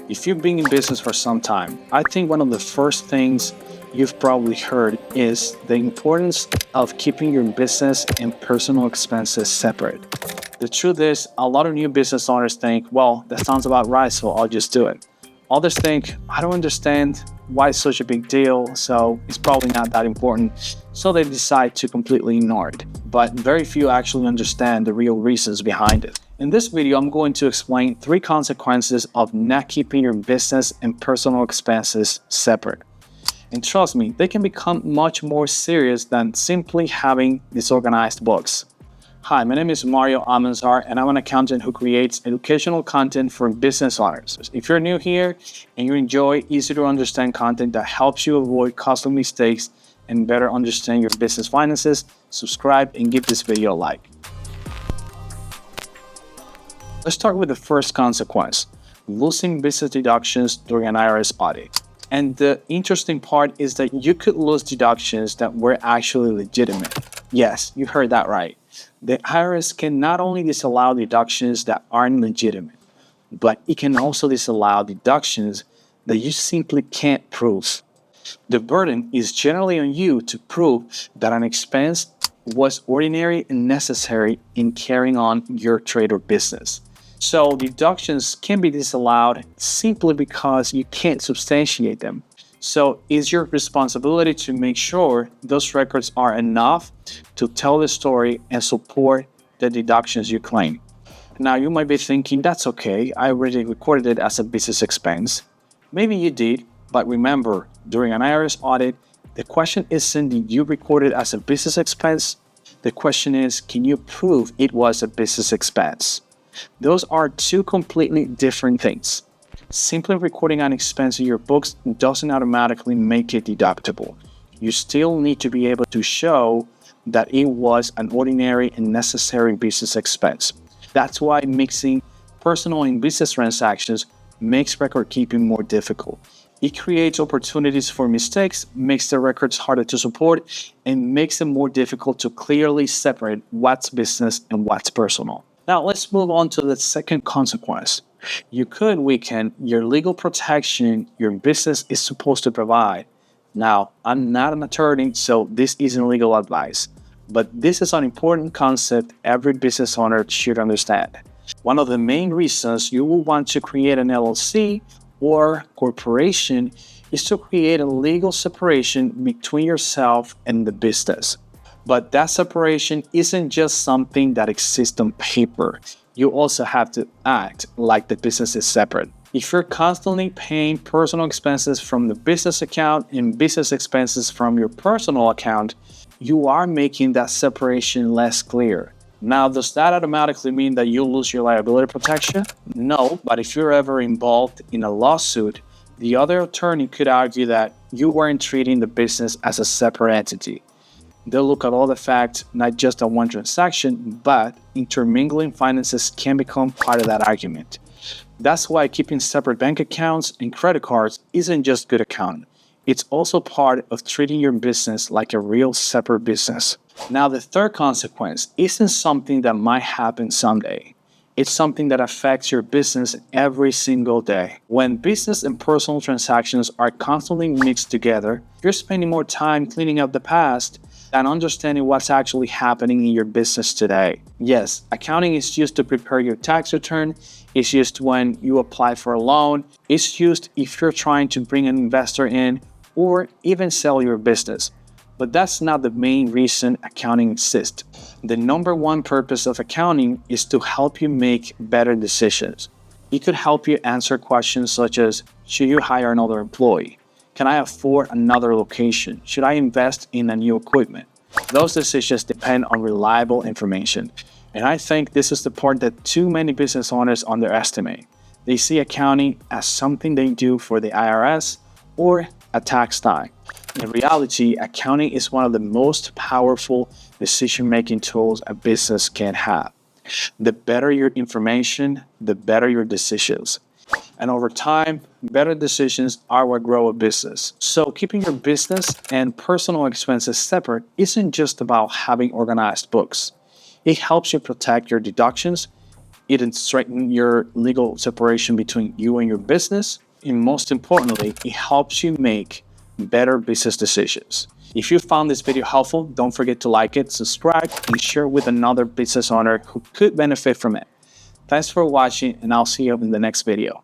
If you've been in business for some time, I think one of the first things you've probably heard is the importance of keeping your business and personal expenses separate. The truth is, a lot of new business owners think, well, that sounds about right, so I'll just do it. Others think, I don't understand why it's such a big deal, so it's probably not that important, so they decide to completely ignore it. But very few actually understand the real reasons behind it. In this video, I'm going to explain 3 consequences of not keeping your business and personal expenses separate. And trust me, they can become much more serious than simply having disorganized books. Hi, my name is Mario Almanzar, and I'm an accountant who creates educational content for business owners. If you're new here and you enjoy easy-to-understand content that helps you avoid costly mistakes and better understand your business finances, subscribe and give this video a like. Let's start with the first consequence, losing business deductions during an IRS audit. And the interesting part is that you could lose deductions that were actually legitimate. Yes, you heard that right. The IRS can not only disallow deductions that aren't legitimate, but it can also disallow deductions that you simply can't prove. The burden is generally on you to prove that an expense was ordinary and necessary in carrying on your trade or business. So deductions can be disallowed simply because you can't substantiate them. So it's your responsibility to make sure those records are enough to tell the story and support the deductions you claim. Now you might be thinking, that's okay, I already recorded it as a business expense. Maybe you did, but remember, during an IRS audit, the question isn't did you record it as a business expense? The question is, can you prove it was a business expense? Those are 2 completely different things. Simply recording an expense in your books doesn't automatically make it deductible. You still need to be able to show that it was an ordinary and necessary business expense. That's why mixing personal and business transactions makes record keeping more difficult. It creates opportunities for mistakes, makes the records harder to support, and makes it more difficult to clearly separate what's business and what's personal. Now let's move on to the second consequence. You could weaken your legal protection your business is supposed to provide. Now, I'm not an attorney, so this isn't legal advice, but this is an important concept every business owner should understand. One of the main reasons you will want to create an LLC or corporation is to create a legal separation between yourself and the business. But that separation isn't just something that exists on paper. You also have to act like the business is separate. If you're constantly paying personal expenses from the business account and business expenses from your personal account, you are making that separation less clear. Now, does that automatically mean that you lose your liability protection? No, but if you're ever involved in a lawsuit, the other attorney could argue that you weren't treating the business as a separate entity. They'll look at all the facts, not just at one transaction, but intermingling finances can become part of that argument. That's why keeping separate bank accounts and credit cards isn't just good accounting. It's also part of treating your business like a real separate business. Now, the third consequence isn't something that might happen someday. It's something that affects your business every single day. When business and personal transactions are constantly mixed together, you're spending more time cleaning up the past and understanding what's actually happening in your business today. Yes, accounting is used to prepare your tax return. It's used when you apply for a loan. It's used if you're trying to bring an investor in or even sell your business. But that's not the main reason accounting exists. The number one purpose of accounting is to help you make better decisions. It could help you answer questions such as, should you hire another employee? Can I afford another location? Should I invest in a new equipment? Those decisions depend on reliable information. And I think this is the part that too many business owners underestimate. They see accounting as something they do for the IRS or a tax time. In reality, accounting is one of the most powerful decision-making tools a business can have. The better your information, the better your decisions. And over time, better decisions are what grow a business. So keeping your business and personal expenses separate isn't just about having organized books. It helps you protect your deductions, It strengthens your legal separation between you and your business. And most importantly, it helps you make better business decisions. If you found this video helpful, don't forget to like it, subscribe, and share with another business owner who could benefit from it. Thanks for watching, and I'll see you in the next video.